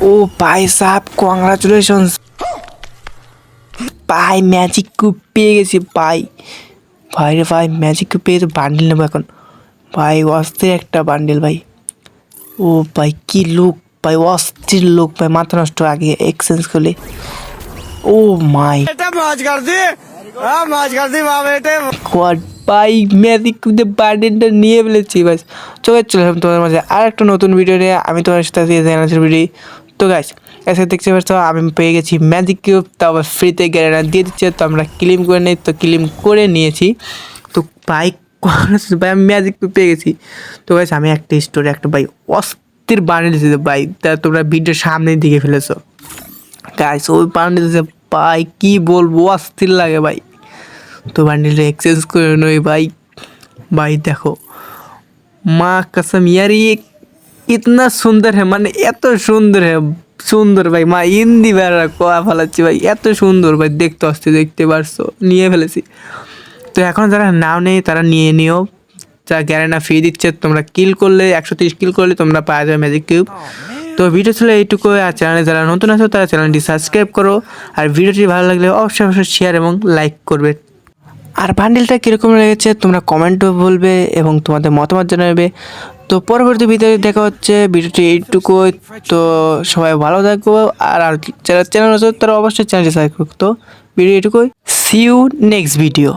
ओ भाई साहब কংগ্রাচুলেশনস ভাই ম্যাজিক কিউব পেয়ে গেছি ভাই। ভাই রে ভাই ম্যাজিক কিউব পেয়ে তো বান্ডিল নেবো এখন ভাই। অস্থির একটা বান্ডিল ভাই। ও ভাই কি লুক ভাই, অস্থির লুক ভাই, মাথা নষ্ট। আগে এক্সচেঞ্জ করলে ও মাই গড ভাই ম্যাজিক কিউব দিয়ে বান্ডিলটা নিয়ে ফেলেছি ভাই। চলে চললাম তোমার মাঝে আর একটা নতুন ভিডিও নিয়ে। আমি তোমার সাথে জানাচ্ছি ভিডিও। তো গাইস এসে দেখতে পাচ্ছ আমি পেয়ে গেছি ম্যাজিক কিউব, তো আবার ফ্রিতে গ্যারেনা দিয়ে দিচ্ছে। তো আমরা ক্লেম করে নিই, তো ক্লেম করে নিয়েছি। তো ভাই ভাই আমি ম্যাজিক কিউব পেয়ে গেছি। তো গাইস আমি একটা স্টোরে একটা ভাই অস্থির বানিয়ে দিয়েছি ভাই, তা তোমরা ভিডিওর সামনের দিকে ফেলেছো গাইস। ওই বানিয়ে দিয়েছে ভাই, কি বলবো অস্থির লাগে ভাই। তো বান্ডিলটা এক্সচেঞ্জ করে নই ভাই। भाई देखो माँ कसम यार ये इतना सुंदर है, মানে এত সুন্দর है সুন্দর ভাই। মা হিন্দি বেড়া কোয়া ফেলাচ্ছি ভাই, এত সুন্দর ভাই দেখতে আসছে, দেখতে পারছো নিয়ে ফেলেছি। তো এখন যারা নাও নেই তারা নিয়ে নিও, যা গ্যারেনা ফ্রি দিচ্ছে। তোমরা কিল করলে 130 কিল করলে তোমরা পাওয়া যাবে ম্যাজিক কিউব। তো ভিডিও ছিল এইটুকু। আর চ্যানেলে যারা নতুন আছো তারা চ্যানেলটি সাবস্ক্রাইব করো, আর ভিডিওটি ভালো লাগলে অবশ্যই অবশ্যই শেয়ার এবং লাইক করবে। আর বান্ডিলটা কীরকম লেগেছে তোমরা কমেন্টও বলবে এবং তোমাদের মতামত জানাবে। তো পরবর্তী ভিডিওতে দেখা হচ্ছে। ভিডিওটি এইটুকু। তো সবাই ভালো থাকবো, আর যারা চ্যানেল আছে তারা অবশ্যই চ্যানেলটি সাবস্ক্রাইব করতো। ভিডিও এইটুকুই, সি ইউ নেক্সট ভিডিও।